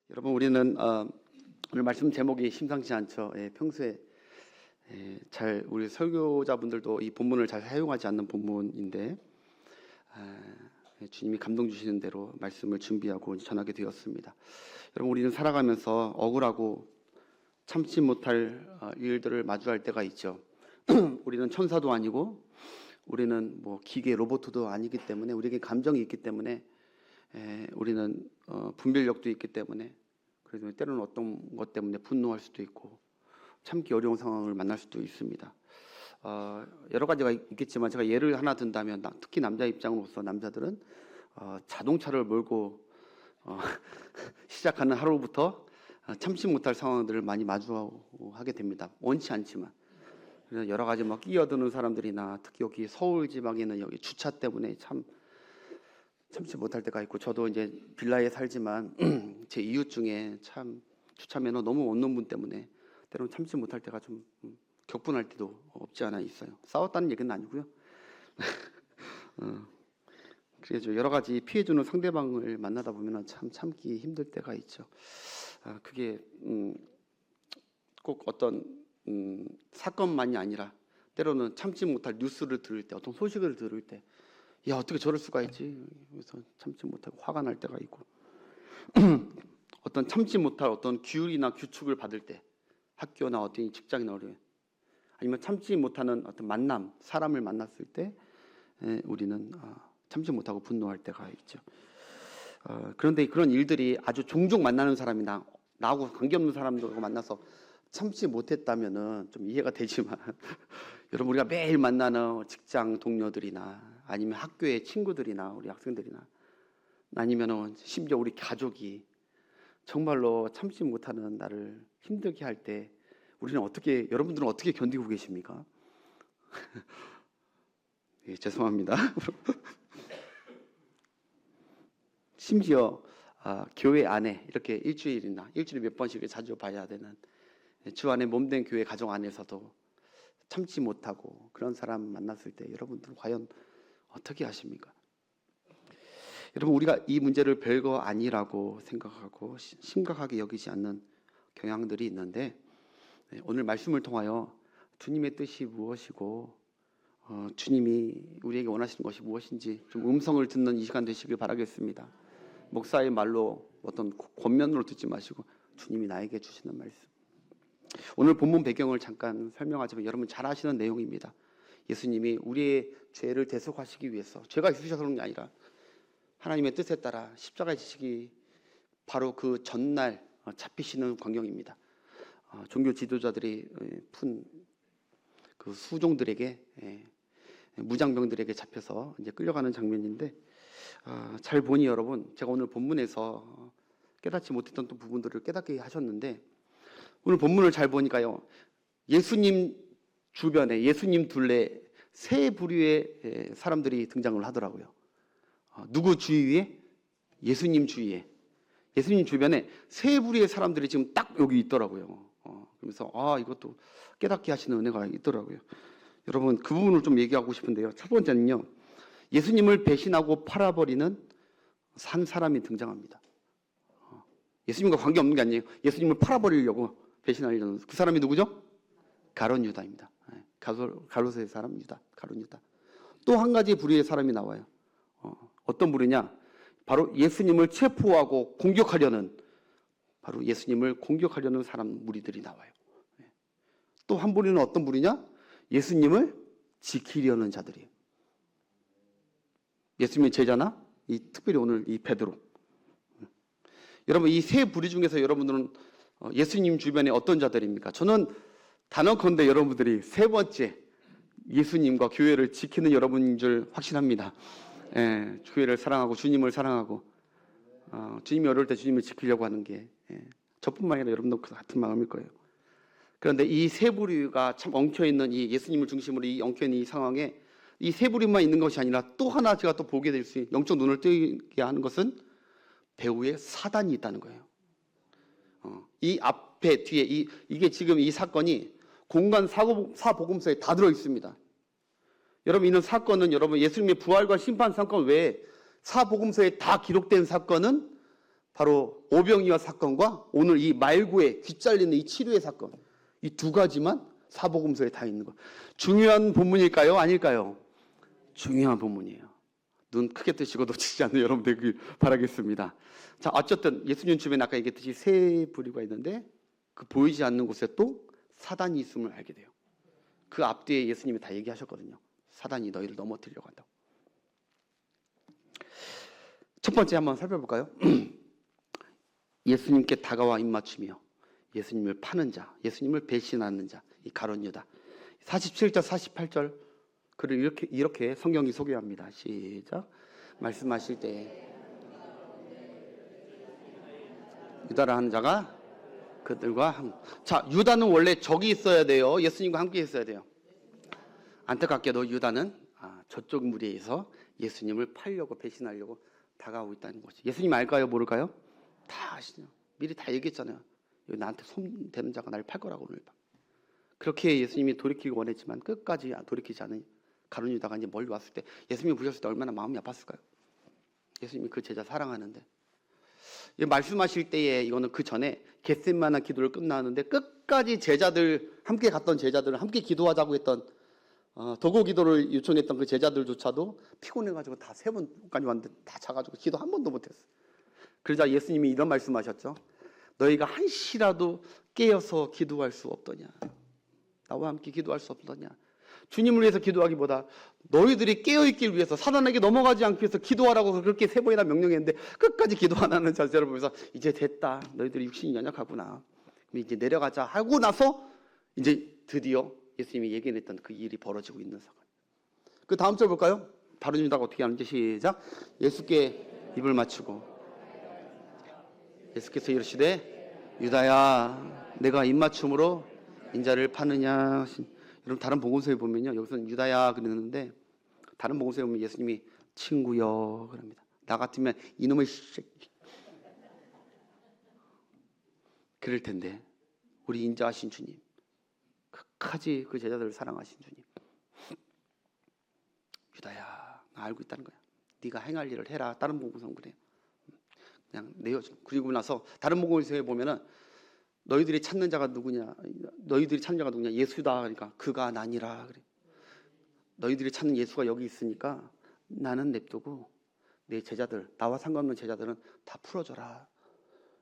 여러분, 우리는 오늘 말씀 제목이 심상치 않죠. 평소에 잘 우리 설교자분들도 이 본문을 잘 사용하지 않는 본문인데 주님이 감동 주시는 대로 말씀을 준비하고 전하게 되었습니다. 여러분, 우리는 살아가면서 억울하고 참지 못할 일들을 마주할 때가 있죠. 우리는 천사도 아니고 우리는 뭐 기계 로봇도 아니기 때문에 우리에게 감정이 있기 때문에 우리는 분별력도 있기 때문에 그래서 때로는 어떤 것 때문에 분노할 수도 있고 참기 어려운 상황을 만날 수도 있습니다. 여러 가지가 있겠지만 제가 예를 하나 든다면 특히 남자 입장으로서 남자들은 자동차를 몰고 시작하는 하루부터 참지 못할 상황들을 많이 마주하게 됩니다. 원치 않지만. 그래서 여러 가지 막 끼어드는 사람들이나 특히 여기 서울 지방에는 여기 주차 때문에 참지 못할 때가 있고, 저도 이제 빌라에 살지만 제 이웃 중에 참 주차 매너 너무 없는 분 때문에 때로는 참지 못할 때가 좀 격분할 때도 없지 않아 있어요. 싸웠다는 얘기는 아니고요. 그래서 여러 가지 피해주는 상대방을 만나다 보면 참 참기 힘들 때가 있죠. 그게 꼭 어떤 사건만이 아니라 때로는 참지 못할 뉴스를 들을 때, 어떤 소식을 들을 때, 야, 어떻게 저럴 수가 있지? 그래서 참지 못하고 화가 날 때가 있고 어떤 참지 못할 어떤 규율이나 규칙을 받을 때, 학교나 어떤 직장이나 어디, 아니면 참지 못하는 어떤 만남, 사람을 만났을 때 우리는 참지 못하고 분노할 때가 있죠. 그런데 그런 일들이 아주 종종 만나는 사람이나 나하고 관계없는 사람들과 만나서 참지 못했다면은 좀 이해가 되지만 여러분, 우리가 매일 만나는 직장 동료들이나 아니면 학교의 친구들이나 우리 학생들이나 아니면 심지어 우리 가족이 정말로 참지 못하는 나를 힘들게 할 때 우리는 여러분들은 어떻게 견디고 계십니까? 예, 죄송합니다. 심지어 교회 안에 이렇게 일주일에 몇 번씩 자주 봐야 되는 주 안에 몸된 교회 가정 안에서도 참지 못하고 그런 사람 만났을 때 여러분들은 과연 어떻게 하십니까? 여러분, 우리가 이 문제를 별거 아니라고 생각하고 심각하게 여기지 않는 경향들이 있는데, 오늘 말씀을 통하여 주님의 뜻이 무엇이고 주님이 우리에게 원하시는 것이 무엇인지 좀 음성을 듣는 이 시간 되시길 바라겠습니다. 목사의 말로 어떤 권면으로 듣지 마시고 주님이 나에게 주시는 말씀. 오늘 본문 배경을 잠깐 설명하자면 여러분 잘 아시는 내용입니다. 예수님이 우리의 죄를 대속하시기 위해서, 죄가 있으셔서 그런 게 아니라 하나님의 뜻에 따라 십자가에 지시기 바로 그 전날 잡히시는 광경입니다. 종교 지도자들이 푼 그 수종들에게, 무장병들에게 잡혀서 이제 끌려가는 장면인데, 잘 보니 여러분, 제가 오늘 본문에서 깨닫지 못했던 또 부분들을 깨닫게 하셨는데, 오늘 본문을 잘 보니까요, 예수님 주변에, 예수님 둘레 세 부류의 사람들이 등장을 하더라고요. 누구 주위에? 예수님 주위에. 예수님 주변에 세 부류의 사람들이 지금 딱 여기 있더라고요. 그러면서 이것도 깨닫게 하시는 은혜가 있더라고요. 여러분, 그 부분을 좀 얘기하고 싶은데요. 첫 번째는요, 예수님을 배신하고 팔아버리는 한 사람이 등장합니다. 예수님과 관계없는 게 아니에요. 예수님을 팔아버리려고 배신하려는 그 사람이 누구죠? 가룟 유다입니다. 가롯의 사람 유다, 가룟 유다. 또 한 가지 부류의 사람이 나와요. 어떤 부류냐? 바로 예수님을 체포하고 공격하려는, 바로 예수님을 공격하려는 사람 무리들이 나와요. 또 한 부류는 어떤 부류냐? 예수님을 지키려는 자들이에요. 예수님의 제자나 특별히 오늘 이 베드로. 여러분, 이 세 부류 중에서 여러분들은 예수님 주변에 어떤 자들입니까? 저는 단언컨대 여러분들이 세 번째, 예수님과 교회를 지키는 여러분인 줄 확신합니다. 교회를 사랑하고 주님을 사랑하고 주님이 어려울 때 주님을 지키려고 하는 게 저뿐만 아니라 여러분도 같은 마음일 거예요. 그런데 이 세 부류가 참 엉켜있는, 이 예수님을 중심으로 이 엉켜있는 이 상황에 이 세 부류만 있는 것이 아니라 또 하나 제가 또 보게 될 수 있는, 영적 눈을 뜨게 하는 것은 배후에 사단이 있다는 거예요. 이 앞에 뒤에 이게 지금 이 사건이 공간 사복음서에 다 들어 있습니다. 여러분, 이런 사건은 여러분 예수님의 부활과 심판 사건 외에 사복음서에 다 기록된 사건은 바로 오병이어 사건과 오늘 이 말구의 귀 잘리는 이 치료의 사건, 이 두 가지만 사복음서에 다 있는 거. 중요한 본문일까요? 아닐까요? 중요한 본문이에요. 눈 크게 뜨시고 놓치지 않는 여러분 되길 바라겠습니다. 자, 어쨌든 예수님 주변에 아까 얘기했듯이 세 부류가 있는데 그 보이지 않는 곳에 또 사단이 있음을 알게 돼요. 그 앞뒤에 예수님이 다 얘기하셨거든요. 사단이 너희를 넘어뜨리려고 한다고. 첫 번째 한번 살펴볼까요? 예수님께 다가와 입맞추며 예수님을 파는 자, 예수님을 배신하는 자, 이 가룟 유다. 47절, 48절 글을 이렇게 성경이 소개합니다. 시작. 말씀하실 때 유다라 하는 자가 그들과 자, 유다는 원래 적이 있어야 돼요. 예수님과 함께 있어야 돼요. 안타깝게도 유다는 저쪽 무리에서 예수님을 팔려고 배신하려고 다가오고 있다는 거지. 예수님 알까요? 모를까요? 다 아시죠. 미리 다 얘기했잖아요. 여기 나한테 손 대는 자가 나를 팔 거라고 오늘 밤. 그렇게 예수님이 돌이키기 원했지만 끝까지 돌이키지 않은 가룟 유다가 이제 멀리 왔을 때 예수님이 보셨을 때 얼마나 마음이 아팠을까요? 예수님이 그 제자 사랑하는데 말씀하실 때에 이거는 그 전에 겟세마네 기도를 끝나는데 끝까지 제자들 함께 갔던 제자들을 함께 기도하자고 했던 도고 기도를 요청했던 그 제자들조차도 피곤해가지고 다 3번까지 왔는데 다 자가지고 기도 한 번도 못했어. 그러자 예수님이 이런 말씀하셨죠. 너희가 한시라도 깨어서 기도할 수 없더냐. 나와 함께 기도할 수 없더냐. 주님을 위해서 기도하기보다 너희들이 깨어있길 위해서 사단에게 넘어가지 않기 위해서 기도하라고 그렇게 3번이나 명령했는데 끝까지 기도 안 하는 자세를 보면서 이제 됐다. 너희들이 육신이 연약하구나. 이제 내려가자 하고 나서 이제 드디어 예수님이 얘기했던 그 일이 벌어지고 있는 사건. 그 다음 절 볼까요? 바로 유다가 어떻게 하는지 시작. 예수께 입을 맞추고 예수께서 이르시되 유다야 내가 입맞춤으로 인자를 파느냐. 여러분 다른 복음서에 보면요 여기서는 유다야 그러는데 다른 복음서에 보면 예수님이 친구여 그럽니다. 나 같으면 이놈의 새끼 그럴 텐데 우리 인자하신 주님 끝까지 그 제자들을 사랑하신 주님 유다야 나 알고 있다는 거야. 네가 행할 일을 해라. 다른 복음서는 그래요. 그냥 내어줘. 그리고 나서 다른 복음서에 보면은 너희들이 찾는 자가 누구냐? 너희들이 찾는 자가 누구냐? 예수다. 그러니까 그가 나니라 그래. 너희들이 찾는 예수가 여기 있으니까 나는 냅두고 내 제자들, 나와 상관없는 제자들은 다 풀어줘라.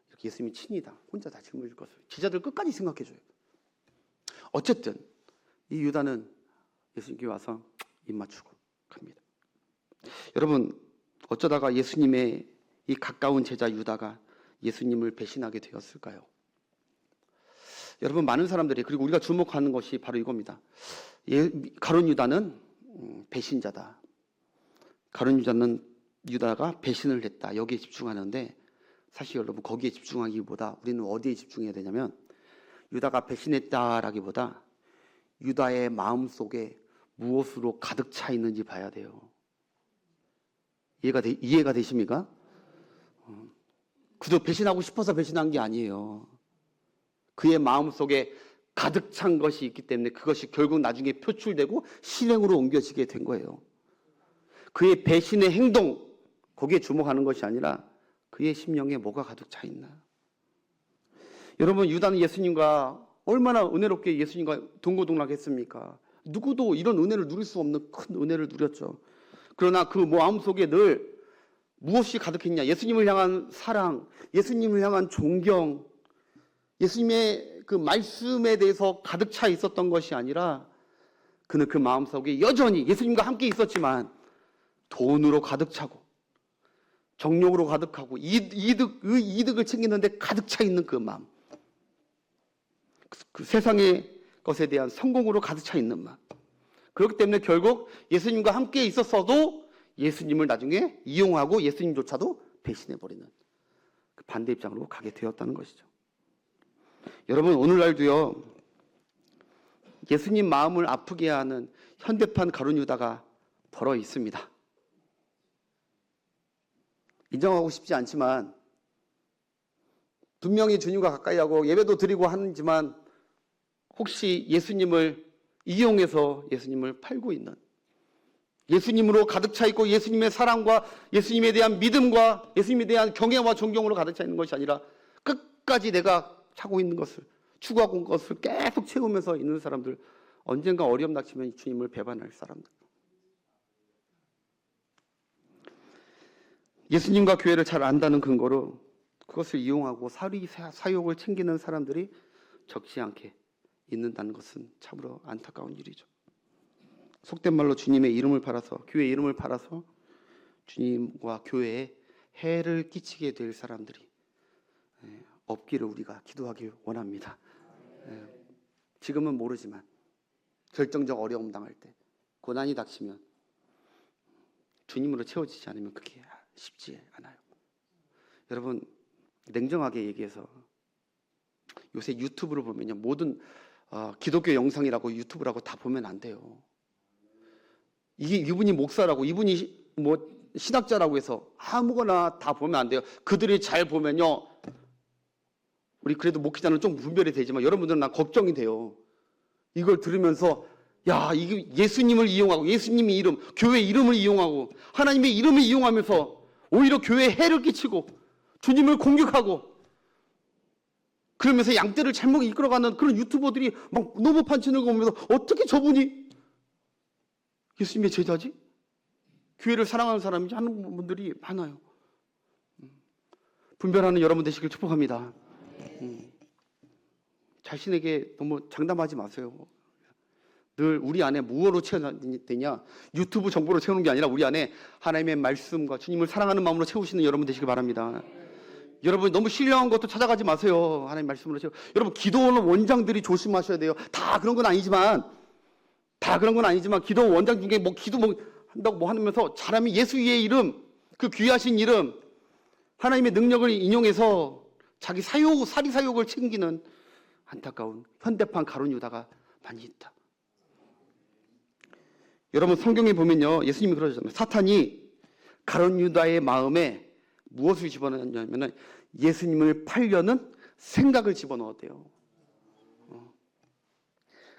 이렇게 예수님이 친히 다 혼자 다 짊어질 것을 제자들 끝까지 생각해줘요. 어쨌든 이 유다는 예수님께 와서 입 맞추고 갑니다. 여러분 어쩌다가 예수님의 이 가까운 제자 유다가 예수님을 배신하게 되었을까요? 여러분 많은 사람들이 그리고 우리가 주목하는 것이 바로 이겁니다. 가룟 유다는 배신자다. 가룟 유다가 배신을 했다. 여기에 집중하는데 사실 여러분 거기에 집중하기보다 우리는 어디에 집중해야 되냐면 유다가 배신했다라기보다 유다의 마음속에 무엇으로 가득 차 있는지 봐야 돼요. 이해가 되십니까? 그저 배신하고 싶어서 배신한 게 아니에요. 그의 마음속에 가득 찬 것이 있기 때문에 그것이 결국 나중에 표출되고 실행으로 옮겨지게 된 거예요. 그의 배신의 행동, 거기에 주목하는 것이 아니라 그의 심령에 뭐가 가득 차 있나. 여러분 유다는 예수님과 얼마나 은혜롭게 예수님과 동고동락했습니까? 누구도 이런 은혜를 누릴 수 없는 큰 은혜를 누렸죠. 그러나 그 마음속에 늘 무엇이 가득했냐? 예수님을 향한 사랑, 예수님을 향한 존경, 예수님의 그 말씀에 대해서 가득 차 있었던 것이 아니라 그는 그 마음속에 여전히 예수님과 함께 있었지만 돈으로 가득 차고 정욕으로 가득하고 이득을 챙기는데 가득 차 있는 그 마음, 그 세상의 것에 대한 성공으로 가득 차 있는 마음. 그렇기 때문에 결국 예수님과 함께 있었어도 예수님을 나중에 이용하고 예수님조차도 배신해버리는 그 반대 입장으로 가게 되었다는 것이죠. 여러분 오늘날도요 예수님 마음을 아프게 하는 현대판 가룟 유다가 덜어 있습니다. 인정하고 싶지 않지만 분명히 주님과 가까이 하고 예배도 드리고 하지만 혹시 예수님을 이용해서 예수님을 팔고 있는 예수님으로 가득 차 있고 예수님의 사랑과 예수님에 대한 믿음과 예수님에 대한 경외와 존경으로 가득 차 있는 것이 아니라 끝까지 내가 차고 있는 것을, 추구하고 있는 것을 계속 채우면서 있는 사람들, 언젠가 어려움 닥치면 주님을 배반할 사람들. 예수님과 교회를 잘 안다는 근거로 그것을 이용하고 사욕을 챙기는 사람들이 적지 않게 있는다는 것은 참으로 안타까운 일이죠. 속된 말로 주님의 이름을 팔아서, 교회의 이름을 팔아서 주님과 교회에 해를 끼치게 될 사람들이 없기를 우리가 기도하기 원합니다. 지금은 모르지만 결정적 어려움 당할 때, 고난이 닥치면 주님으로 채워지지 않으면 그게 쉽지 않아요. 여러분, 냉정하게 얘기해서 요새 유튜브를 보면요, 모든 기독교 영상이라고 유튜브라고 다 보면 안 돼요. 이분이 목사라고, 이분이 뭐 신학자라고 해서 아무거나 다 보면 안 돼요. 그들이 잘 보면요, 우리 그래도 목회자는 좀 분별이 되지만 여러분들은 난 걱정이 돼요. 이걸 들으면서 야, 이게 예수님을 이용하고, 예수님의 이름, 교회 이름을 이용하고, 하나님의 이름을 이용하면서 오히려 교회에 해를 끼치고 주님을 공격하고, 그러면서 양떼를 잘못 이끌어가는 그런 유튜버들이 막 너무 판치는 거 보면서 어떻게 저분이 예수님의 제자지? 교회를 사랑하는 사람이지 하는 분들이 많아요. 분별하는 여러분 되시길 축복합니다. 자신에게 너무 장담하지 마세요. 늘 우리 안에 무엇으로 채워되냐? 유튜브 정보로 채우는 게 아니라 우리 안에 하나님의 말씀과 주님을 사랑하는 마음으로 채우시는 여러분 되시길 바랍니다. 여러분 너무 신령한 것도 찾아가지 마세요. 하나님 말씀으로 채워. 여러분 기도원 원장들이 조심하셔야 돼요. 다 그런 건 아니지만 기도 원장 중에 기도 한다고 하면서 잘하면 예수의 이름, 그 귀하신 이름, 하나님의 능력을 인용해서 자기 사리 사욕을 챙기는 안타까운 현대판 가룟 유다가 많이 있다. 여러분 성경에 보면요, 예수님이 그러셨잖아요. 사탄이 가룟 유다의 마음에 무엇을 집어넣었냐면은 예수님을 팔려는 생각을 집어넣었대요.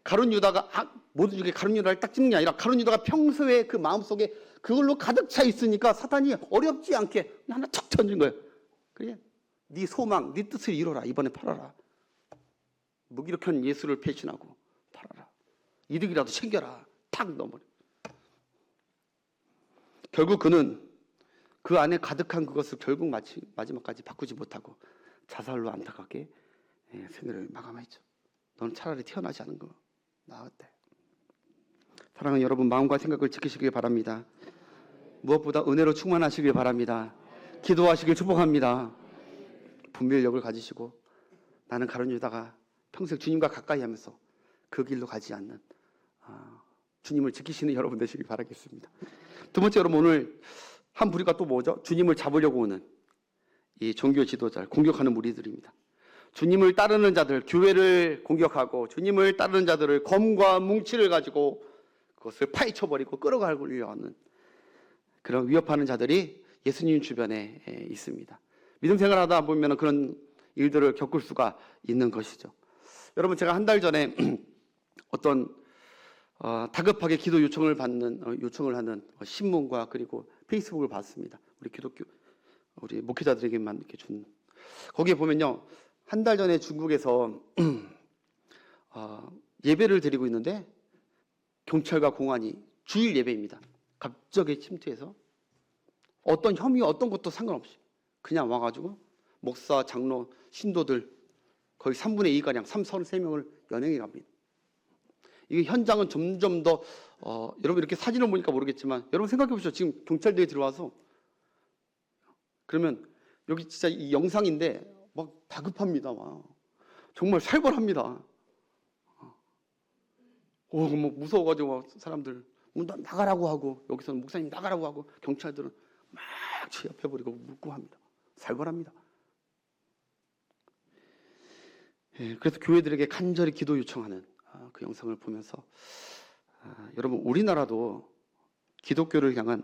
가룟 유다가 모든 중에 가룟 유다를 딱 찍는 게 아니라 가룟 유다가 평소에 그 마음속에 그걸로 가득 차 있으니까 사탄이 어렵지 않게 하나 척 던진 거예요. 그래, 네 소망, 네 뜻을 이뤄라. 이번에 팔아라. 무기력한 예수를 배신하고 팔아라. 이득이라도 챙겨라. 탁 넣어버려. 결국 그는 그 안에 가득한 그것을 결국 마지막까지 바꾸지 못하고 자살로 안타깝게 생애를 마감했죠. 너는 차라리 태어나지 않은 거 나았대. 사랑하는 여러분, 마음과 생각을 지키시길 바랍니다. 무엇보다 은혜로 충만하시길 바랍니다. 기도하시길 축복합니다. 분별력을 가지시고 나는 가룟 유다가 평생 주님과 가까이 하면서 그 길로 가지 않는 주님을 지키시는 여러분 되시길 바라겠습니다. 두 번째, 여러분 오늘 한 부류가 또 뭐죠? 주님을 잡으려고 오는 이 종교 지도자를 공격하는 무리들입니다. 주님을 따르는 자들, 교회를 공격하고 주님을 따르는 자들을 검과 뭉치를 가지고 그것을 파헤쳐버리고 끌어가려고 하는 그런 위협하는 자들이 예수님 주변에 있습니다. 믿음 생활하다 보면 그런 일들을 겪을 수가 있는 것이죠. 여러분, 제가 한 달 전에 어떤 다급하게 기도 요청을 하는 신문과 그리고 페이스북을 봤습니다. 우리 목회자들에게만 이렇게 준. 거기에 보면요, 한 달 전에 중국에서 예배를 드리고 있는데 경찰과 공안이 주일 예배입니다. 갑자기 침투해서 어떤 혐의, 어떤 것도 상관없이 그냥 와가지고 목사, 장로, 신도들 거의 3분의 2가량 33명을 연행해 갑니다. 이게 현장은 점점 더 여러분 이렇게 사진을 보니까 모르겠지만 여러분 생각해 보시죠. 지금 경찰들이 들어와서 그러면 여기 진짜 이 영상인데 막 다급합니다. 막 정말 살벌합니다. 뭐 무서워가지고 막 사람들 문 나가라고 하고 여기서는 목사님 나가라고 하고 경찰들은 막 취합해버리고 묻고 합니다. 살벌합니다. 그래서 교회들에게 간절히 기도 요청하는 그 영상을 보면서 여러분 우리나라도 기독교를 향한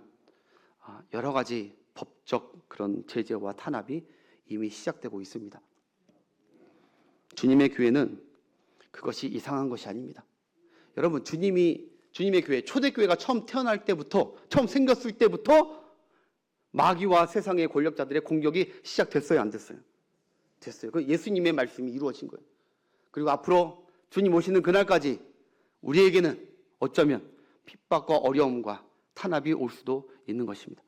여러 가지 법적 그런 제재와 탄압이 이미 시작되고 있습니다. 주님의 교회는 그것이 이상한 것이 아닙니다. 여러분 주님이 주님의 교회, 초대교회가 처음 태어날 때부터, 처음 생겼을 때부터 마귀와 세상의 권력자들의 공격이 시작됐어요, 안 됐어요? 됐어요. 그 예수님의 말씀이 이루어진 거예요. 그리고 앞으로 주님 오시는 그날까지 우리에게는 어쩌면 핍박과 어려움과 탄압이 올 수도 있는 것입니다.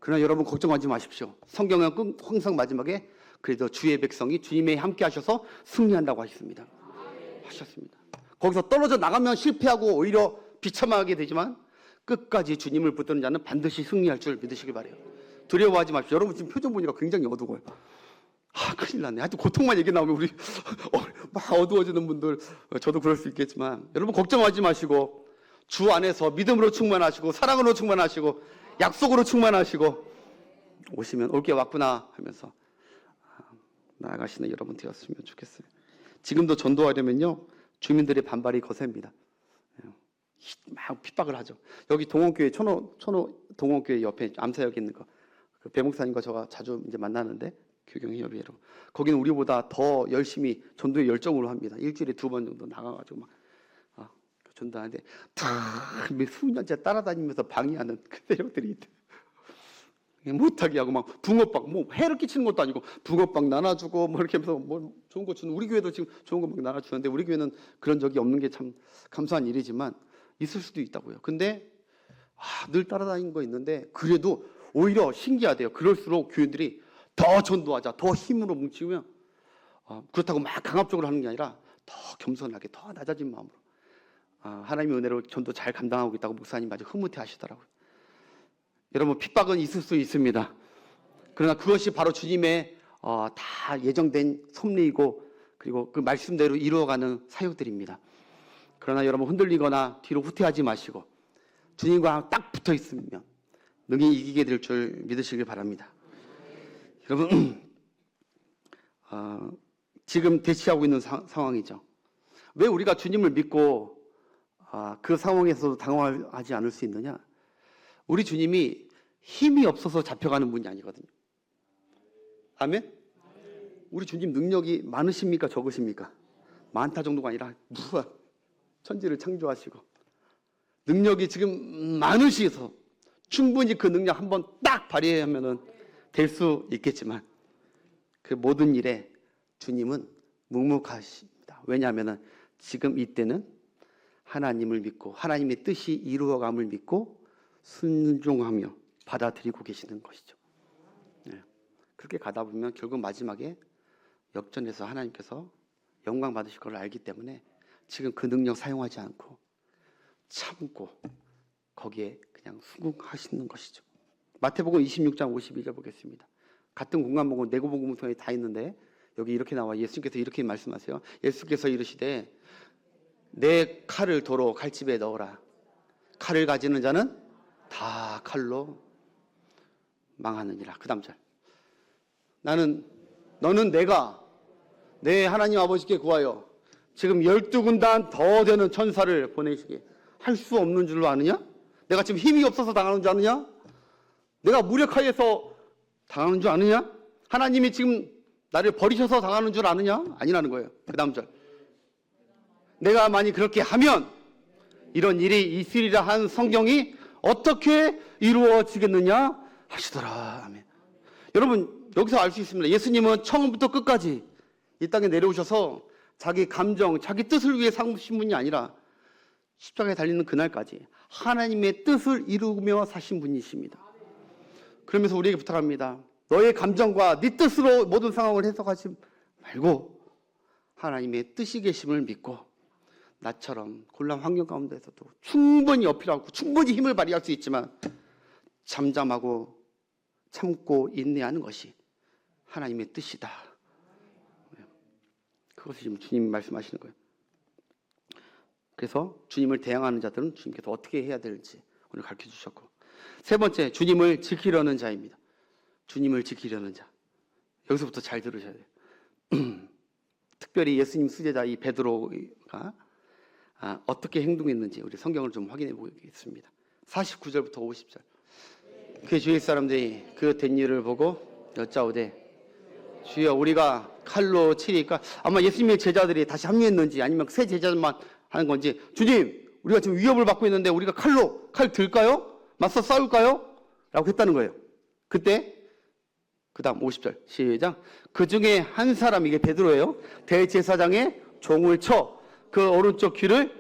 그러나 여러분 걱정하지 마십시오. 성경은 항상 마지막에 그래도 주의 백성이 주님의 함께 하셔서 승리한다고 하셨습니다. 거기서 떨어져 나가면 실패하고 오히려 비참하게 되지만 끝까지 주님을 붙드는 자는 반드시 승리할 줄 믿으시길 바라요. 두려워하지 마십시오. 여러분 지금 표정 보니까 굉장히 어두워요. 큰일 났네. 하여튼 고통만 얘기 나오면 우리 막 어두워지는 분들, 저도 그럴 수 있겠지만 여러분 걱정하지 마시고 주 안에서 믿음으로 충만하시고 사랑으로 충만하시고 약속으로 충만하시고 오시면 올 게 왔구나 하면서 나아가시는 여러분 되었으면 좋겠어요. 지금도 전도하려면요 주민들의 반발이 거셉니다. 막 핍박을 하죠. 여기 동원교회 천호 동원교회 옆에 암사역에 있는 거 그 배목사님과 제가 자주 이제 만나는데 교경협의회로 거기는 우리보다 더 열심히 전도의 열정으로 합니다. 일주일에 2번 정도 나가가지고 막 전도하는데 다 수년째 따라다니면서 방해하는 그 세력들이 있대. 못하게 하고 막 붕어빵 뭐 해를 끼치는 것도 아니고 붕어빵 나눠주고 뭐 이렇게 하면서 뭐 좋은 거 주는 우리 교회도 지금 좋은 거 막 나눠주는데 우리 교회는 그런 적이 없는 게 참 감사한 일이지만 있을 수도 있다고요. 근데 늘 따라다니는 거 있는데 그래도 오히려 신기하대요. 그럴수록 교인들이 더 전도하자, 더 힘으로 뭉치면 그렇다고 막 강압적으로 하는 게 아니라 더 겸손하게, 더 낮아진 마음으로 하나님의 은혜로 전도 잘 감당하고 있다고 목사님 아주 흐뭇해 하시더라고요. 여러분 핍박은 있을 수 있습니다. 그러나 그것이 바로 주님의 다 예정된 섭리이고 그리고 그 말씀대로 이루어가는 사역들입니다. 그러나 여러분 흔들리거나 뒤로 후퇴하지 마시고 주님과 딱 붙어 있으면 능히 이기게 될 줄 믿으시길 바랍니다. 여러분 지금 대치하고 있는 상황이죠. 왜 우리가 주님을 믿고 그 상황에서도 당황하지 않을 수 있느냐? 우리 주님이 힘이 없어서 잡혀가는 분이 아니거든요. 아멘? 우리 주님 능력이 많으십니까? 적으십니까? 많다 정도가 아니라 무한 천지를 창조하시고 능력이 지금 많으시서 충분히 그 능력 한번 딱 발휘하면 될 수 있겠지만 그 모든 일에 주님은 묵묵하십니다. 왜냐하면 지금 이때는 하나님을 믿고 하나님의 뜻이 이루어감을 믿고 순종하며 받아들이고 계시는 것이죠. 그렇게 가다 보면 결국 마지막에 역전해서 하나님께서 영광 받으실 걸 알기 때문에 지금 그 능력 사용하지 않고 참고 거기에 그냥 순응하시는 것이죠. 마태복음 26장 52절 보겠습니다. 같은 공간복음 네고복음서에 다 있는데 여기 이렇게 나와 예수님께서 이렇게 말씀하세요. 예수께서 이르시되 내 칼을 도로 칼집에 넣어라. 칼을 가지는 자는 다 칼로 망하느니라. 그 다음 절. 너는 내가 내 하나님 아버지께 구하여 지금 12군단 더 되는 천사를 보내시게 할 수 없는 줄로 아느냐? 내가 지금 힘이 없어서 당하는 줄 아느냐? 내가 무력하여서 당하는 줄 아느냐? 하나님이 지금 나를 버리셔서 당하는 줄 아느냐? 아니라는 거예요. 그 다음 절. 내가 만약 그렇게 하면 이런 일이 있으리라 한 성경이 어떻게 이루어지겠느냐 하시더라. 아멘. 여러분 여기서 알 수 있습니다. 예수님은 처음부터 끝까지 이 땅에 내려오셔서 자기 감정, 자기 뜻을 위해 삼으신 분이 아니라 십자가에 달리는 그날까지 하나님의 뜻을 이루며 사신 분이십니다. 그러면서 우리에게 부탁합니다. 너의 감정과 네 뜻으로 모든 상황을 해석하지 말고 하나님의 뜻이 계심을 믿고 나처럼 곤란 환경 가운데서도 충분히 어필하고 충분히 힘을 발휘할 수 있지만 잠잠하고 참고 인내하는 것이 하나님의 뜻이다. 그것을 지금 주님이 말씀하시는 거예요. 그래서 주님을 대항하는 자들은 주님께서 어떻게 해야 될지 오늘 가르쳐 주셨고, 세 번째, 주님을 지키려는 자입니다. 주님을 지키려는 자. 여기서부터 잘 들으셔야 돼요. 특별히 예수님 수제자 이 베드로가 어떻게 행동했는지 우리 성경을 좀 확인해 보겠습니다. 49절부터 50절. 그 주위 사람들이 그 된 일을 보고 여짜오되 주여 우리가 칼로 치리까? 아마 예수님의 제자들이 다시 합류했는지 아니면 새 제자들만 하는 건지, 주님 우리가 지금 위협을 받고 있는데 우리가 칼 들까요? 맞서 싸울까요? 라고 했다는 거예요. 그때 그 다음 50절 시작. 그 중에 한 사람, 이게 베드로예요. 대제사장의 종을 쳐 그 오른쪽 귀를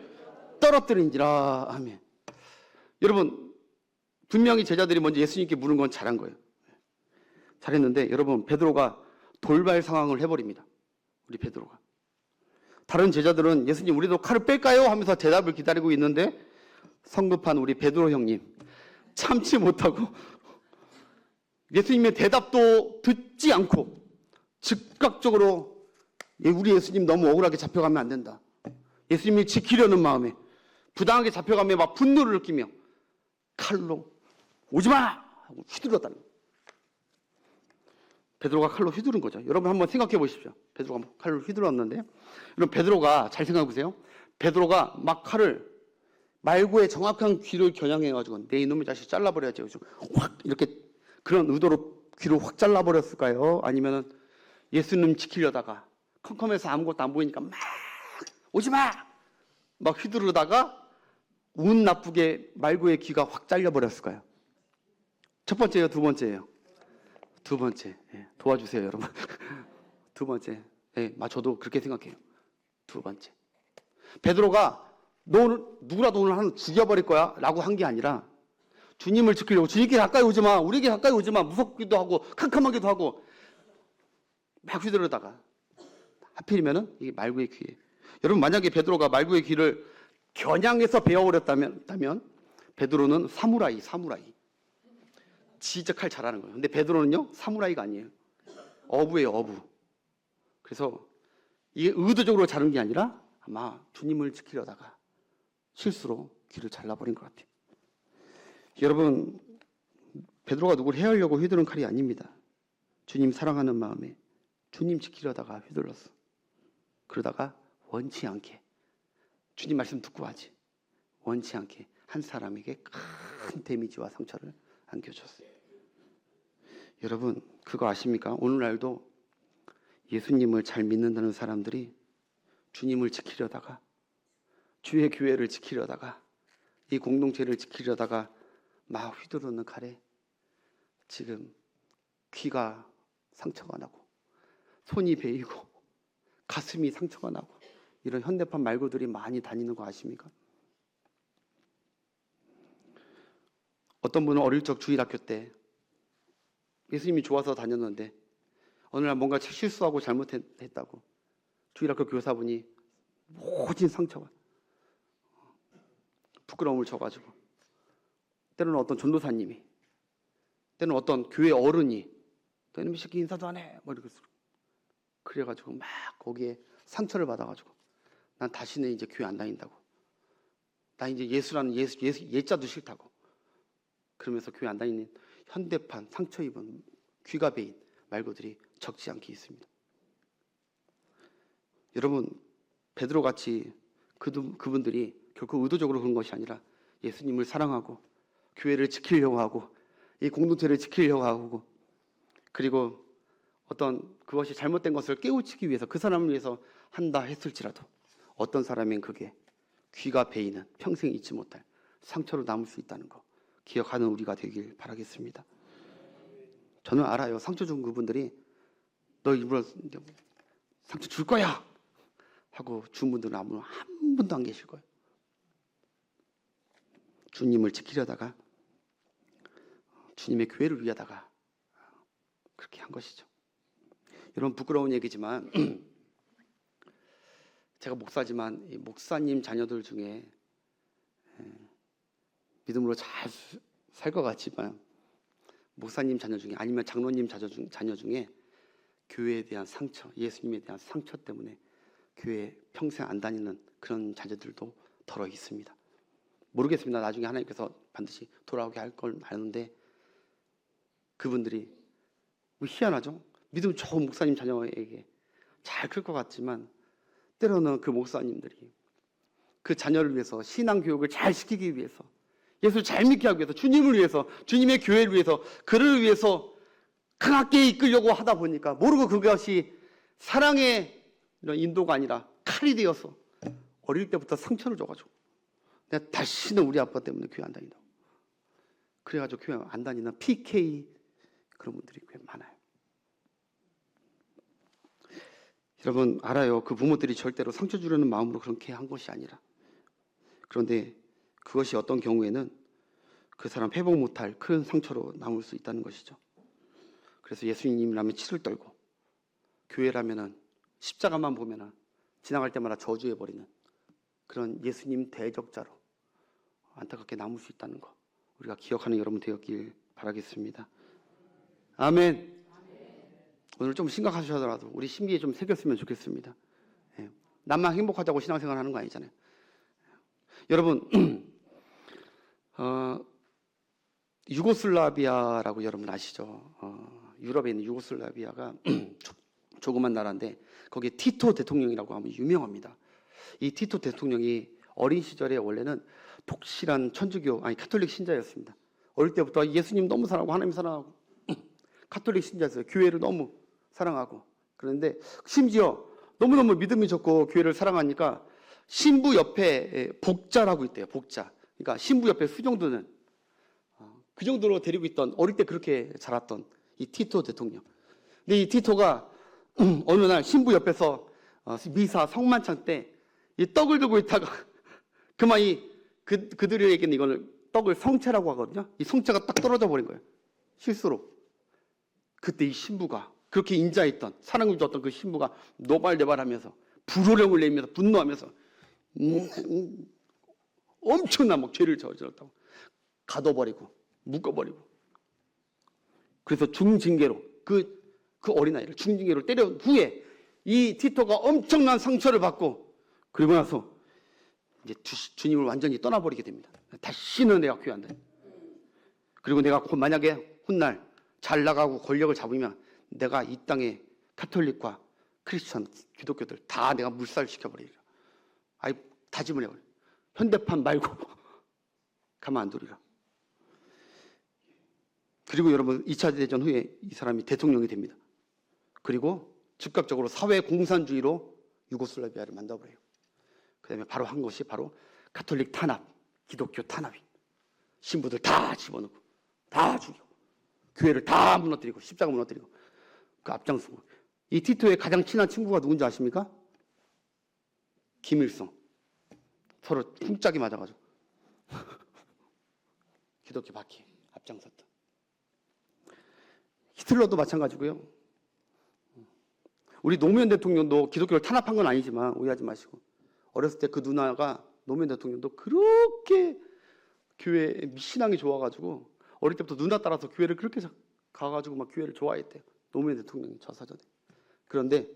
떨어뜨린지라. 아멘. 여러분, 분명히 제자들이 먼저 예수님께 물은 건 잘한 거예요. 잘했는데 여러분, 베드로가 돌발 상황을 해버립니다. 우리 베드로가. 다른 제자들은 예수님 우리도 칼을 뺄까요? 하면서 대답을 기다리고 있는데 성급한 우리 베드로 형님 참지 못하고 예수님의 대답도 듣지 않고 즉각적으로 우리 예수님 너무 억울하게 잡혀가면 안 된다. 예수님을 지키려는 마음에 부당하게 잡혀가면 막 분노를 느끼며 칼로 오지마! 하고 휘둘렀다는 거예요. 베드로가 칼로 휘두른 거죠. 여러분 한번 생각해 보십시오. 베드로가 칼로 휘둘렀는데, 여러분 베드로가 잘 생각해 보세요. 베드로가 막 칼을 말고의 정확한 귀를 겨냥해가지고 내 이놈의 자식 잘라버려야지. 확 이렇게 그런 의도로 귀를 확 잘라버렸을까요? 아니면은 예수님 지키려다가 컴컴해서 아무것도 안 보이니까 막 오지마! 막 휘두르다가 운 나쁘게 말고의 귀가 확 잘려버렸을까요? 첫 번째예요, 두 번째예요? 두 번째. 예, 도와주세요, 여러분. 두 번째. 예, 저도 그렇게 생각해요. 두 번째. 베드로가 누구라도 오늘 한 죽여버릴 거야 라고 한 게 아니라 주님을 지키려고 주님께 가까이 오지 마, 우리에게 가까이 오지 마, 무섭기도 하고 캄캄하기도 하고 막 휘두르다가 하필이면은 이게 말구의 귀에. 여러분 만약에 베드로가 말구의 귀를 겨냥해서 베어버렸다면 베드로는 사무라이. 진짜 칼 잘하는 거예요. 근데 베드로는요 사무라이가 아니에요. 어부예요, 어부. 그래서 이게 의도적으로 자른 게 아니라 아마 주님을 지키려다가 실수로 귀를 잘라버린 것 같아요. 여러분, 베드로가 누구를 해하려고 휘두른 칼이 아닙니다. 주님 사랑하는 마음에 주님 지키려다가 휘둘렀어. 그러다가 원치 않게 주님 말씀 듣고 하지 원치 않게 한 사람에게 큰 데미지와 상처를 안겨줬어요. 여러분 그거 아십니까? 오늘날도 예수님을 잘 믿는다는 사람들이 주님을 지키려다가 주의 교회를 지키려다가 이 공동체를 지키려다가 막 휘두르는 칼에 지금 귀가 상처가 나고 손이 베이고 가슴이 상처가 나고 이런 현대판 말고들이 많이 다니는 거 아십니까? 어떤 분은 어릴 적 주일학교 때 예수님이 좋아서 다녔는데 어느 날 뭔가 실수하고 잘못했다고 주일학교 교사분이 모진 상처가 부끄러움을 줘가지고 때로는 어떤 전도사님이 때로는 어떤 교회 어른이 너 이놈의 새끼 인사도 안 해 뭐 이렇게 그래가지고 막 거기에 상처를 받아가지고 난 다시는 이제 교회 안 다닌다고 나 이제 예수라는 예자도 싫다고 그러면서 교회 안 다니는 현대판 상처 입은 귀가 베인 말고들이 적지 않게 있습니다. 여러분 베드로같이 그분들이 결코 의도적으로 그런 것이 아니라 예수님을 사랑하고 교회를 지키려고 하고 이 공동체를 지키려고 하고 그리고 어떤 그것이 잘못된 것을 깨우치기 위해서 그 사람을 위해서 한다 했을지라도 어떤 사람은 그게 귀가 베이는 평생 잊지 못할 상처로 남을 수 있다는 거 기억하는 우리가 되길 바라겠습니다. 저는 알아요. 상처 준 그분들이 너 일부러 상처 줄 거야 하고 준 분들은 아무도 한 분도 안 계실 거예요. 주님을 지키려다가 주님의 교회를 위하다가 그렇게 한 것이죠. 여러분 부끄러운 얘기지만 제가 목사지만 이 목사님 자녀들 중에 믿음으로 잘 살 것 같지만 목사님 자녀 중에 아니면 장로님 자녀 중에 교회에 대한 상처, 예수님에 대한 상처 때문에 교회 평생 안 다니는 그런 자녀들도 덜어 있습니다. 모르겠습니다. 나중에 하나님께서 반드시 돌아오게 할 걸 아는데 그분들이 희한하죠? 믿음 좋은 목사님 자녀에게 잘 클 것 같지만 때로는 그 목사님들이 그 자녀를 위해서 신앙교육을 잘 시키기 위해서 예수를 잘 믿게 하기 위해서 주님을 위해서 주님의 교회를 위해서 그를 위해서 강하게 이끌려고 하다 보니까 모르고 그것이 사랑의 이런 인도가 아니라 칼이 되어서 어릴 때부터 상처를 줘가지고 내가 다시는 우리 아빠 때문에 교회 안 다닌다고. 그래가지고 교회 안 다니는 PK 그런 분들이 꽤 많아요. 여러분 알아요. 그 부모들이 절대로 상처 주려는 마음으로 그렇게 한 것이 아니라, 그런데 그것이 어떤 경우에는 그 사람 회복 못할 큰 상처로 남을 수 있다는 것이죠. 그래서 예수님이라면 치를 떨고, 교회라면은 십자가만 보면은 지나갈 때마다 저주해버리는 그런 예수님 대적자로 안타깝게 남을 수 있다는 거, 우리가 기억하는 여러분 되었길 바라겠습니다. 아멘. 오늘 좀 심각하셔더라도 우리 심기에 좀 새겼으면 좋겠습니다. 예. 남만 행복하자고 신앙생활 하는 거 아니잖아요. 여러분 유고슬라비아라고 여러분 아시죠? 유럽에 있는 유고슬라비아가 조그만 나라인데 거기에 티토 대통령이라고 하면 유명합니다. 이 티토 대통령이 어린 시절에 원래는 독실한 천주교, 카톨릭 신자였습니다. 어릴 때부터 예수님 너무 사랑하고 하나님 사랑하고 카톨릭 신자였어요. 교회를 너무 사랑하고. 그런데 심지어 너무너무 믿음이 좋고 교회를 사랑하니까 신부 옆에 복자라고 있대요. 복자. 그러니까 신부 옆에 수종드는, 그 정도로 데리고 있던, 어릴 때 그렇게 자랐던 이 티토 대통령. 근데 이 티토가 어느 날 신부 옆에서 미사 성만찬 때 이 떡을 들고 있다가 그만 그들에게는 이거를 떡을 성체라고 하거든요. 이 성체가 딱 떨어져 버린 거예요. 실수로. 그때 이 신부가, 그렇게 인자했던, 사랑을 줬던 그 신부가 노발대발하면서 불호령을 내면서 분노하면서 엄청난 막 죄를 저질렀다고 가둬버리고 묶어버리고, 그래서 중징계로 그 어린아이를 중징계로 때려온 후에 이 티토가 엄청난 상처를 받고, 그리고 나서 이제 주님을 완전히 떠나버리게 됩니다. 다시는 내가 교회 안 다녀. 그리고 내가 만약에 훗날 잘 나가고 권력을 잡으면 내가 이 땅에 카톨릭과 크리스천, 기독교들 다 내가 물살시켜버리리라. 다짐을 해버려. 현대판 말고 가만 안 두리라. 그리고 여러분 2차 대전 후에 이 사람이 대통령이 됩니다. 그리고 즉각적으로 사회 공산주의로 유고슬라비아를 만들어버려요. 그 다음에 바로 한 것이 바로 카톨릭 탄압, 기독교 탄압이. 신부들 다 집어넣고 다 죽이고 교회를 다 무너뜨리고 십자가 무너뜨리고 그 앞장서고. 이 티토의 가장 친한 친구가 누군지 아십니까? 김일성. 서로 쿵짝이 맞아가지고 기독교 바퀴 앞장섰다. 히틀러도 마찬가지고요. 우리 노무현 대통령도 기독교를 탄압한 건 아니지만 오해하지 마시고, 어렸을 때 그 누나가 노무현 대통령도 그렇게 교회 신앙이 좋아가지고 어릴 때부터 누나 따라서 교회를 그렇게 가가지고 막 교회를 좋아했대요. 노무현 대통령이 저사전에. 그런데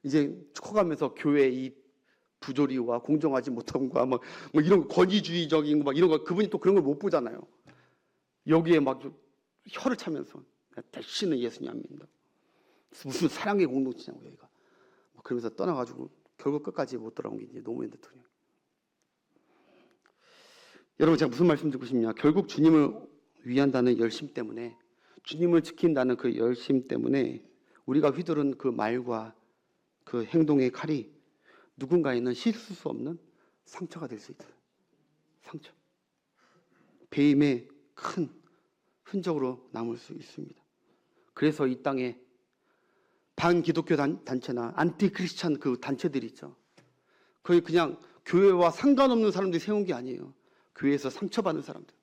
이제 커가면서 교회 이 부조리와 공정하지 못함과 뭐 이런 권위주의적인 거 막 이런 거, 그분이 또 그런 걸 못 보잖아요. 여기에 막 혀를 차면서 다시는 예수님 안 믿는다. 무슨 사랑의 공동체냐고 여기가. 그러면서 떠나가지고 결국 끝까지 못 돌아온 게 이제 노무현 대통령. 여러분 제가 무슨 말씀 드리고 싶냐? 결국 주님을 위한다는 열심 때문에, 주님을 지킨다는 그 열심 때문에 우리가 휘두른 그 말과 그 행동의 칼이 누군가에는 씻을 수 없는 상처가 될 수 있다. 상처. 배임의 큰 흔적으로 남을 수 있습니다. 그래서 이 땅에 반기독교 단체나 안티크리스찬 그 단체들이 있죠. 거의 그냥 교회와 상관없는 사람들이 세운 게 아니에요. 교회에서 상처받은 사람들,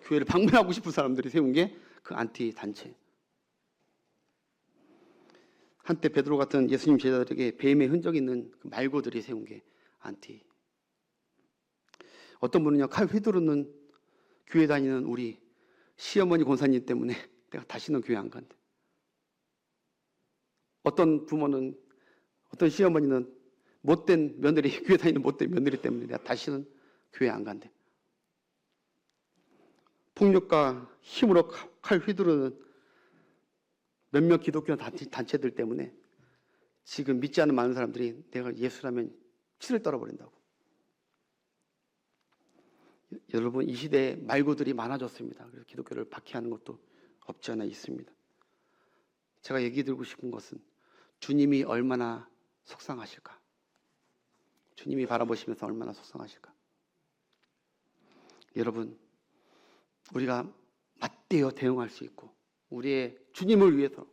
교회를 방문하고 싶은 사람들이 세운 게 그 안티 단체. 한때 베드로 같은 예수님 제자들에게 배임의 흔적이 있는 그 말고들이 세운 게 안티. 어떤 분은요, 칼 휘두르는 교회 다니는 우리 시어머니 권사님 때문에 내가 다시는 교회 안 간대. 어떤 부모는, 어떤 시어머니는 못된 며느리, 교회 다니는 못된 며느리 때문에 내가 다시는 교회 안 간대. 폭력과 힘으로 칼 휘두르는 몇몇 기독교 단체들 때문에 지금 믿지 않는 많은 사람들이 내가 예수라면 치를 떨어버린다고. 여러분 이 시대에 말고들이 많아졌습니다. 그래서 기독교를 박해하는 것도 없지 않아 있습니다. 제가 얘기 드리고 싶은 것은 주님이 얼마나 속상하실까? 주님이 바라보시면서 얼마나 속상하실까? 여러분, 우리가 맞대어 대응할 수 있고 우리의 주님을 위해서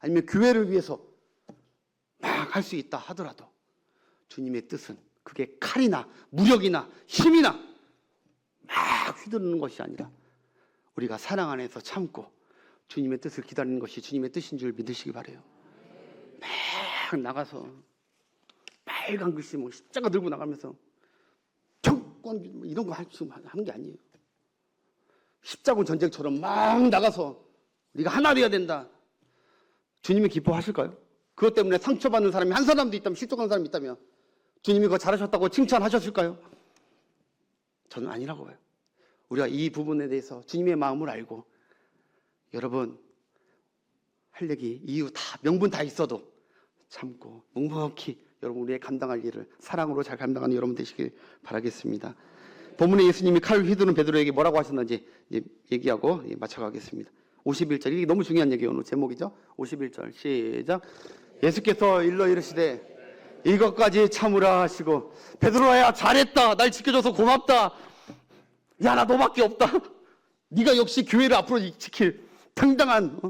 아니면 교회를 위해서 막 할 수 있다 하더라도 주님의 뜻은 그게 칼이나 무력이나 힘이나 막 휘두르는 것이 아니라 우리가 사랑 안에서 참고 주님의 뜻을 기다리는 것이 주님의 뜻인 줄 믿으시기 바라요. 막 나가서 빨간 글씨 뭐 십자가 들고 나가면서 정권 이런 거 하는 게 아니에요. 십자군 전쟁처럼 막 나가서 네가 하나 되어야 된다. 주님이 기뻐하실까요? 그것 때문에 상처받는 사람이 한 사람도 있다면, 실족하는 사람이 있다면 주님이 그거 잘하셨다고 칭찬하셨을까요? 저는 아니라고 봐요. 우리가 이 부분에 대해서 주님의 마음을 알고 여러분 할 얘기, 이유 다 명분 다 있어도 참고 묵묵히 여러분 우리의 감당할 일을 사랑으로 잘 감당하는 여러분 되시길 바라겠습니다. 본문에 예수님이 칼을 휘두른 베드로에게 뭐라고 하셨는지 얘기하고 마쳐가겠습니다. 51절, 이게 너무 중요한 얘기예요. 오늘 제목이죠. 51절 시작. 예수께서 일러 이르시되 이것까지 참으라 하시고 베드로야 잘했다. 날 지켜줘서 고맙다. 야, 나 너밖에 없다. 네가 역시 교회를 앞으로 지킬 당당한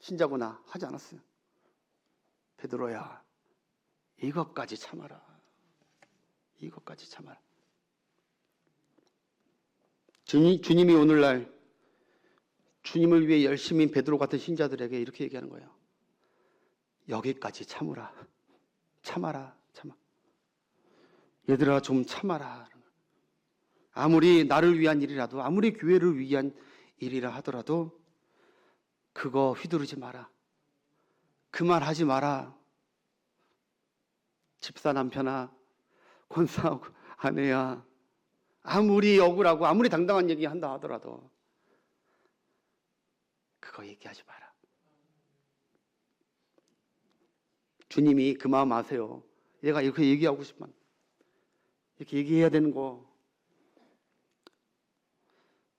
신자구나 하지 않았어요. 베드로야 이것까지 참아라. 이것까지 참아라. 주님이 오늘날 주님을 위해 열심인 베드로 같은 신자들에게 이렇게 얘기하는 거예요. 여기까지 참으라. 참아라. 참아. 얘들아 좀 참아라. 아무리 나를 위한 일이라도, 아무리 교회를 위한 일이라 하더라도 그거 휘두르지 마라. 그 말 하지 마라. 집사 남편아, 권사 아내야, 아무리 억울하고 아무리 당당한 얘기 한다 하더라도 그거 얘기하지 마라. 주님이 그 마음 아세요. 얘가 이렇게 얘기하고 싶으면 이렇게 얘기해야 되는 거,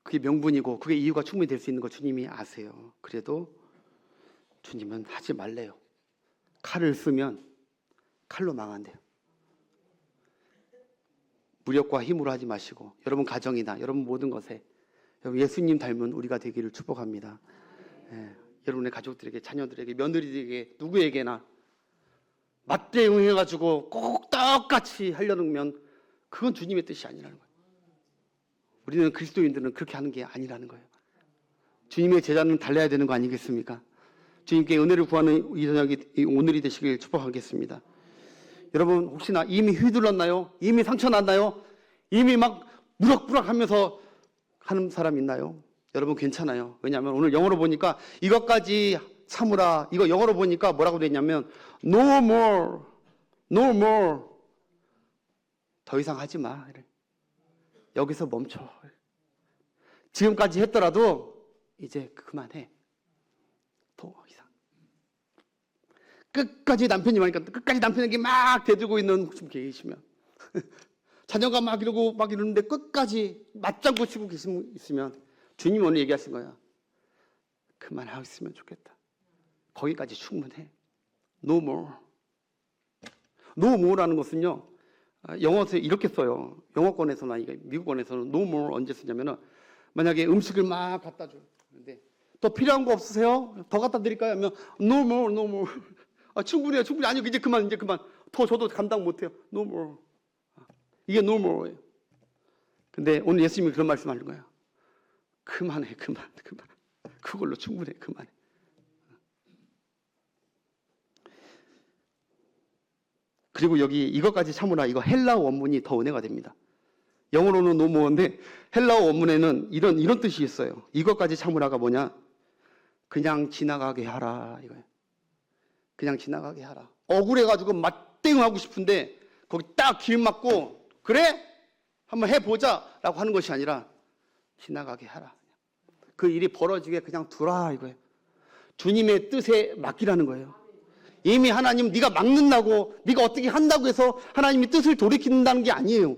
그게 명분이고 그게 이유가 충분히 될 수 있는 거 주님이 아세요. 그래도 주님은 하지 말래요. 칼을 쓰면 칼로 망한대요. 무력과 힘으로 하지 마시고 여러분 가정이나 여러분 모든 것에 여러분 예수님 닮은 우리가 되기를 축복합니다. 여러분의 가족들에게, 자녀들에게, 며느리들에게, 누구에게나 맞대응해가지고 꼭 똑같이 하려면 그건 주님의 뜻이 아니라는 거예요. 우리는 그리스도인들은 그렇게 하는 게 아니라는 거예요. 주님의 제자는 달라야 되는 거 아니겠습니까? 주님께 은혜를 구하는 이 저녁이 오늘이 되시길 축복하겠습니다. 여러분 혹시나 이미 휘둘렀나요? 이미 상처 났나요? 이미 막 무럭무럭하면서 하는 사람 있나요? 여러분 괜찮아요. 왜냐하면 오늘 영어로 보니까 이것까지 참으라. 이거 영어로 보니까 뭐라고 돼 있냐면 No more, no more. 더 이상 하지 마. 여기서 멈춰. 지금까지 했더라도 이제 그만해. 더 이상. 끝까지 남편이 많으니까 끝까지 남편에게 막 대들고 있는 혹시 계시면 자녀가 막 이러는데 끝까지 맞장구 치고 있으면 주님 오늘 얘기하신 거야. 그만하고 있으면 좋겠다. 거기까지 충분해. No more. No more라는 것은요, 영어에서 이렇게 써요. 영어권에서나 미국권에서는 no more 언제 쓰냐면은 만약에 음식을 막 갖다 줘. 근데 더 필요한 거 없으세요? 더 갖다 드릴까요? 하면 no more, no more. 충분해요, 충분히. 아니요, 이제 그만. 더 줘도 감당 못해요. No more. 이게 no more예요. 근데 오늘 예수님이 그런 말씀하는 거예요. 그만해. 그걸로 충분해. 그만해. 그리고 여기 이것까지 참으라, 이거 헬라어 원문이 더 은혜가 됩니다. 영어로는 no more인데 헬라어 원문에는 이런 뜻이 있어요. 이것까지 참으라가 뭐냐? 그냥 지나가게 하라 이거예요. 그냥 지나가게 하라. 억울해가지고 맞대응하고 싶은데 거기 딱 길 막고 그래? 한번 해보자라고 하는 것이 아니라 지나가게 하라. 그 일이 벌어지게 그냥 두라 이거예요. 주님의 뜻에 맡기라는 거예요. 이미 하나님 네가 막는다고, 네가 어떻게 한다고 해서 하나님이 뜻을 돌이킨다는 게 아니에요.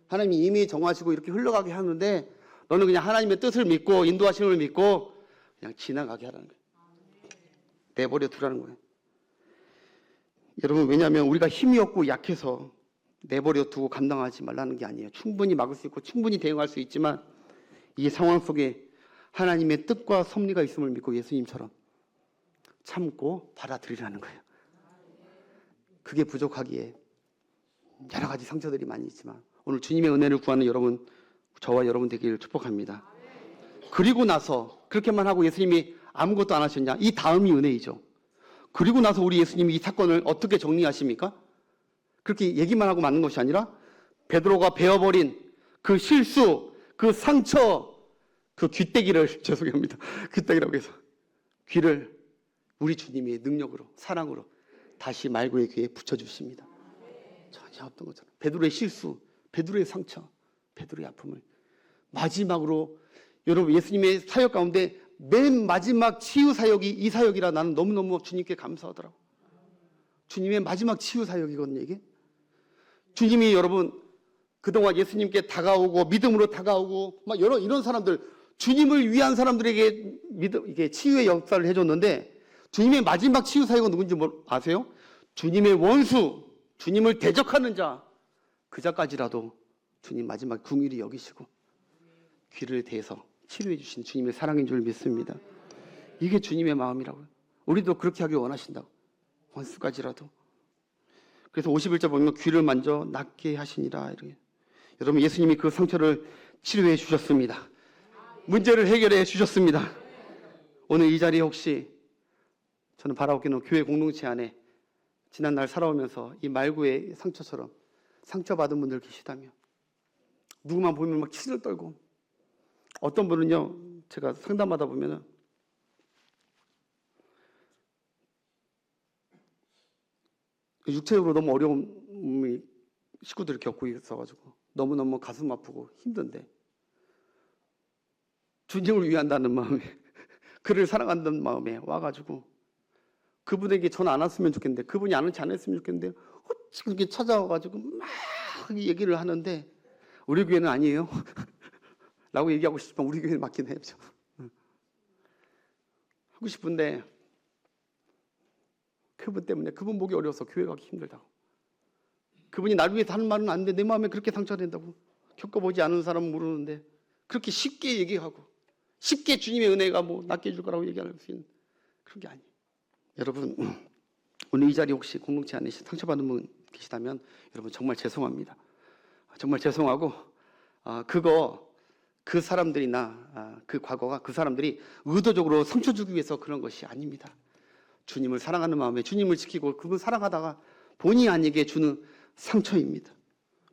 하나님이 이미 정하시고 이렇게 흘러가게 하는데 너는 그냥 하나님의 뜻을 믿고 인도하심을 믿고 그냥 지나가게 하라는 거예요. 내버려 두라는 거예요. 여러분 왜냐하면 우리가 힘이 없고 약해서 내버려 두고 감당하지 말라는 게 아니에요. 충분히 막을 수 있고 충분히 대응할 수 있지만 이 상황 속에 하나님의 뜻과 섭리가 있음을 믿고 예수님처럼 참고 받아들이라는 거예요. 그게 부족하기에 여러 가지 상처들이 많이 있지만 오늘 주님의 은혜를 구하는 여러분, 저와 여러분 되기를 축복합니다. 그리고 나서 그렇게만 하고 예수님이 아무것도 안 하셨냐? 이 다음이 은혜이죠. 그리고 나서 우리 예수님이 이 사건을 어떻게 정리하십니까? 그렇게 얘기만 하고 마는 것이 아니라 베드로가 베어버린 그 실수, 그 상처, 그 귀때기를 죄송합니다. 귀때기라고 해서 귀를 우리 주님의 능력으로, 사랑으로 다시 말고의 귀에 붙여주십니다. 전혀 없던 것처럼 베드로의 실수, 베드로의 상처, 베드로의 아픔을 마지막으로 여러분 예수님의 사역 가운데 맨 마지막 치유 사역이 이 사역이라 나는 너무너무 주님께 감사하더라고. 주님의 마지막 치유 사역이거든요, 이게. 주님이 여러분 그동안 예수님께 다가오고 믿음으로 다가오고 막 이런 사람들, 주님을 위한 사람들에게 이게 치유의 역사를 해줬는데 주님의 마지막 치유 사역은 누군지 아세요? 주님의 원수, 주님을 대적하는 자, 그 자까지라도 주님 마지막 궁일이 여기시고 귀를 대서 치료해 주신 주님의 사랑인 줄 믿습니다. 이게 주님의 마음이라고요. 우리도 그렇게 하길 원하신다고. 원수까지라도. 그래서 51절 보면 귀를 만져 낫게 하시니라. 이렇게. 여러분 예수님이 그 상처를 치료해 주셨습니다. 문제를 해결해 주셨습니다. 오늘 이 자리에 혹시 저는 바라옵기는 교회 공동체 안에 지난날 살아오면서 이 말구의 상처처럼 상처받은 분들 계시다면 누구만 보면 막 치를 떨고 어떤 분은요 제가 상담하다 보면은 육체적으로 너무 어려움이 식구들이 겪고 있어가지고 너무너무 가슴 아프고 힘든데 주님을 위한다는 마음에 그를 사랑한다는 마음에 와가지고 그분에게 전화 안 왔으면 좋겠는데 그분이 안 했으면 좋겠는데 어찌 그렇게 찾아와가지고 막 얘기를 하는데 우리 교회는 아니에요 라고 얘기하고 싶지만 우리 교회는 맞긴 해요. 하고 싶은데 그분 때문에 그분 보기 어려워서 교회 가기 힘들다고. 그분이 날 위해서 하는 말은 아닌데 내 마음에 그렇게 상처된다고. 겪어보지 않은 사람은 모르는데 그렇게 쉽게 얘기하고 쉽게 주님의 은혜가 뭐 낫게 해줄 거라고 얘기할 수 있는 그런 게 아니에요. 여러분 오늘 이 자리 혹시 공동체 안에 상처받은 분 계시다면 여러분 정말 죄송합니다. 정말 죄송하고 그 사람들이나 그 과거가 그 사람들이 의도적으로 상처 주기 위해서 그런 것이 아닙니다. 주님을 사랑하는 마음에 주님을 지키고 그분 사랑하다가 본의 아니게 주는 상처입니다.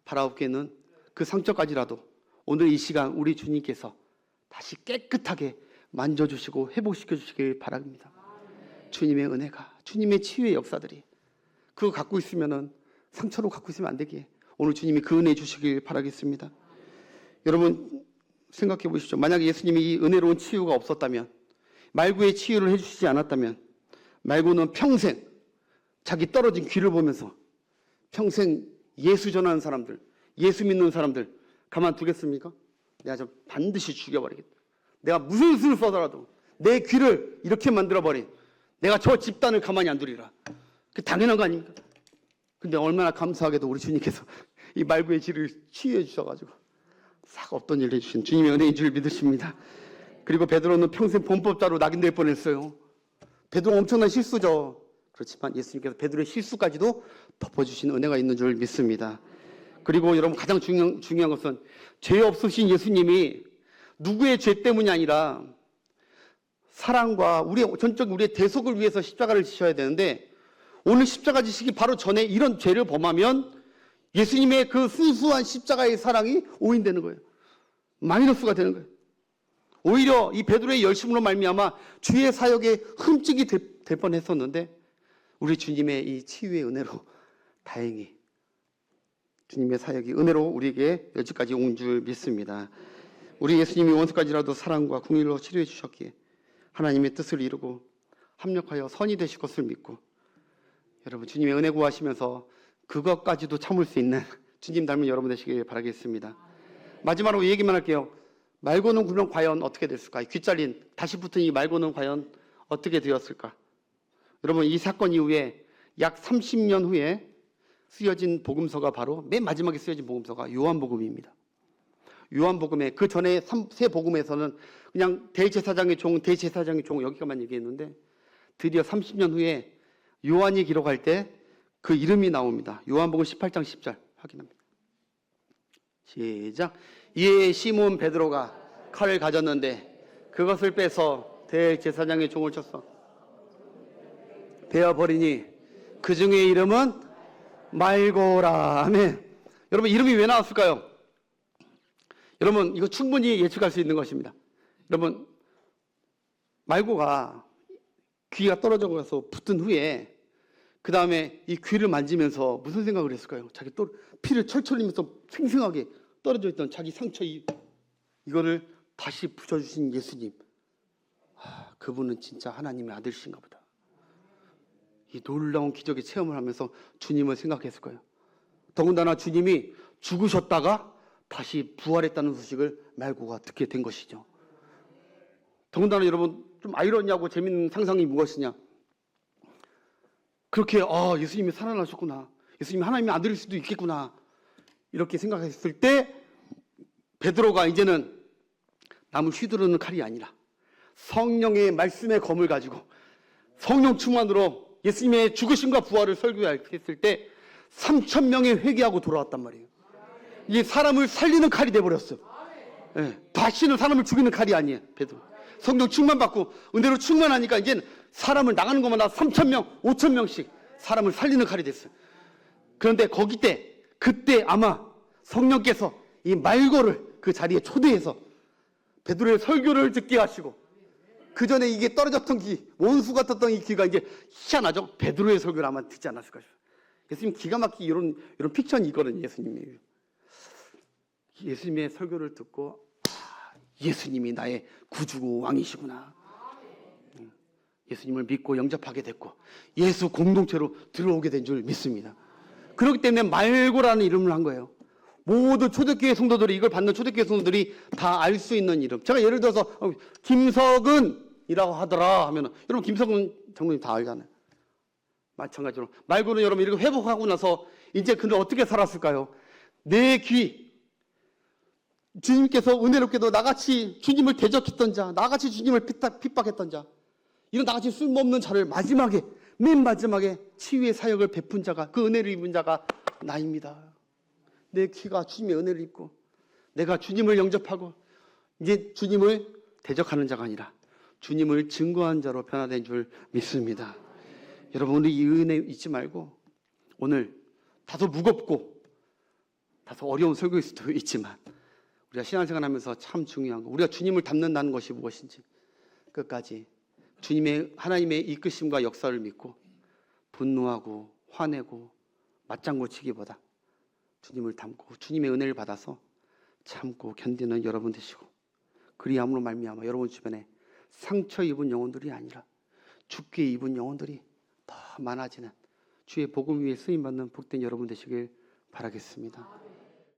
바라옵기에는 그 상처까지라도 오늘 이 시간 우리 주님께서 다시 깨끗하게 만져주시고 회복시켜 주시길 바랍니다. 주님의 은혜가, 주님의 치유의 역사들이 그거 갖고 있으면은 상처로 갖고 있으면 안 되기에 오늘 주님이 그 은혜 주시길 바라겠습니다. 여러분 생각해 보십시오. 만약에 예수님이 이 은혜로운 치유가 없었다면, 말구의 치유를 해주시지 않았다면 말구는 평생 자기 떨어진 귀를 보면서 평생 예수 전하는 사람들, 예수 믿는 사람들 가만두겠습니까? 내가 저 반드시 죽여버리겠다. 내가 무슨 수를 써더라도 내 귀를 이렇게 만들어버린 내가 저 집단을 가만히 안 두리라. 그 당연한 거 아닙니까? 근데 얼마나 감사하게도 우리 주님께서 이 말구의 질을 치유해 주셔가지고 싹 없던 일을 해주신 주님의 은혜인 줄 믿으십니다. 그리고 베드로는 평생 범법자로 낙인될 뻔했어요. 베드로 엄청난 실수죠. 그렇지만 예수님께서 베드로의 실수까지도 덮어주신 은혜가 있는 줄 믿습니다. 그리고 여러분 가장 중요한 것은 죄 없으신 예수님이 누구의 죄 때문이 아니라 사랑과 우리의 대속을 위해서 십자가를 지셔야 되는데 오늘 십자가 지시기 바로 전에 이런 죄를 범하면 예수님의 그 순수한 십자가의 사랑이 오인되는 거예요. 마이너스가 되는 거예요. 오히려 이 베드로의 열심으로 말미암아 주의 사역에 흠집이 될 뻔했었는데 우리 주님의 이 치유의 은혜로 다행히 주님의 사역이 은혜로 우리에게 여기까지 온 줄 믿습니다. 우리 예수님이 원수까지라도 사랑과 궁일로 치료해 주셨기에 하나님의 뜻을 이루고 합력하여 선이 되실 것을 믿고 여러분 주님의 은혜 구하시면서 그것까지도 참을 수 있는 주님 닮은 여러분 되시길 바라겠습니다. 마지막으로 얘기만 할게요. 말고는 그러면 과연 어떻게 됐을까? 귀 잘린 다시 붙은 이 말고는 과연 어떻게 되었을까? 여러분 이 사건 이후에 약 30년 후에 쓰여진 복음서가 바로 맨 마지막에 쓰여진 복음서가 요한복음입니다. 요한복음에 그 전에 세 복음에서는 그냥 대제사장의 종 여기까지만 얘기했는데 드디어 30년 후에 요한이 기록할 때 그 이름이 나옵니다. 요한복음 18장 10절 확인합니다. 시작. 이에 시몬 베드로가 칼을 가졌는데 그것을 빼서 대제사장의 종을 쳤어 베어버리니 그 중에 이름은 말고라. 아멘. 여러분, 이름이 왜 나왔을까요? 여러분, 이거 충분히 예측할 수 있는 것입니다. 여러분, 말고가 귀가 떨어져 가서 붙은 후에 그 다음에 이 귀를 만지면서 무슨 생각을 했을까요? 자기 또 피를 철철 흘리면서 생생하게 떨어져 있던 자기 상처 이거를 다시 붙여주신 예수님. 그분은 진짜 하나님의 아들이신가 보다. 이 놀라운 기적의 체험을 하면서 주님을 생각했을 거예요. 더군다나 주님이 죽으셨다가 다시 부활했다는 소식을 말고가 듣게 된 것이죠. 더군다나 여러분, 좀 아이러니하고 재밌는 상상이 무엇이냐? 그렇게 예수님이 살아나셨구나, 예수님이 하나님의 아들일 수도 있겠구나, 이렇게 생각했을 때 베드로가 이제는 남을 휘두르는 칼이 아니라 성령의 말씀의 검을 가지고 성령 충만으로 예수님의 죽으심과 부활을 설교했을 때 3,000명이 회개하고 돌아왔단 말이에요. 이게 사람을 살리는 칼이 돼버렸어요. 다시는 사람을 죽이는 칼이 아니에요. 베드로 성령 충만받고 은혜로 충만하니까 이제 사람을 나가는 것마다 3,000명, 5,000명씩 사람을 살리는 칼이 됐어요. 그런데 그때 아마 성령께서 이 말고를 그 자리에 초대해서 베드로의 설교를 듣게 하시고, 그 전에 이게 떨어졌던 귀, 원수 같았던 이 귀가 이제 희한하죠. 베드로의 설교를 아마 듣지 않았을까 싶어요. 예수님 기가 막히게 이런 픽션이 있거든요. 예수님의 설교를 듣고 예수님이 나의 구주고 왕이시구나, 예수님을 믿고 영접하게 됐고 예수 공동체로 들어오게 된 줄 믿습니다. 그렇기 때문에 말고라는 이름을 한 거예요. 모두 초대교회 성도들이, 이걸 받는 초대교회 성도들이 다 알 수 있는 이름. 제가 예를 들어서 김석은이라고 하더라 하면, 여러분 김석은 장로님 다 알잖아요. 마찬가지로 말고는 여러분 이렇게 회복하고 나서 이제 근데 어떻게 살았을까요? 내 귀, 주님께서 은혜롭게도 나같이 주님을 대적했던 자, 나같이 주님을 핍박했던 자, 이런 나같이 쓸모없는 자를 맨 마지막에 치유의 사역을 베푼 자가, 그 은혜를 입은 자가 나입니다. 내 귀가 주님의 은혜를 입고 내가 주님을 영접하고 이제 주님을 대적하는 자가 아니라 주님을 증거한 자로 변화된 줄 믿습니다. 여러분, 우리 이 은혜 잊지 말고, 오늘 다소 무겁고 다소 어려운 설교일 수도 있지만 우리가 신앙생활 하면서 참 중요한 거, 우리가 주님을 닮는다는 것이 무엇인지 끝까지 하나님의 이끄심과 역사를 믿고 분노하고 화내고 맞장구 치기보다 주님을 닮고 주님의 은혜를 받아서 참고 견디는 여러분 되시고, 그리함으로 말미암아 여러분 주변에 상처 입은 영혼들이 아니라 죽게 입은 영혼들이 더 많아지는 주의 복음 위에 쓰임받는 복된 여러분 되시길 바라겠습니다.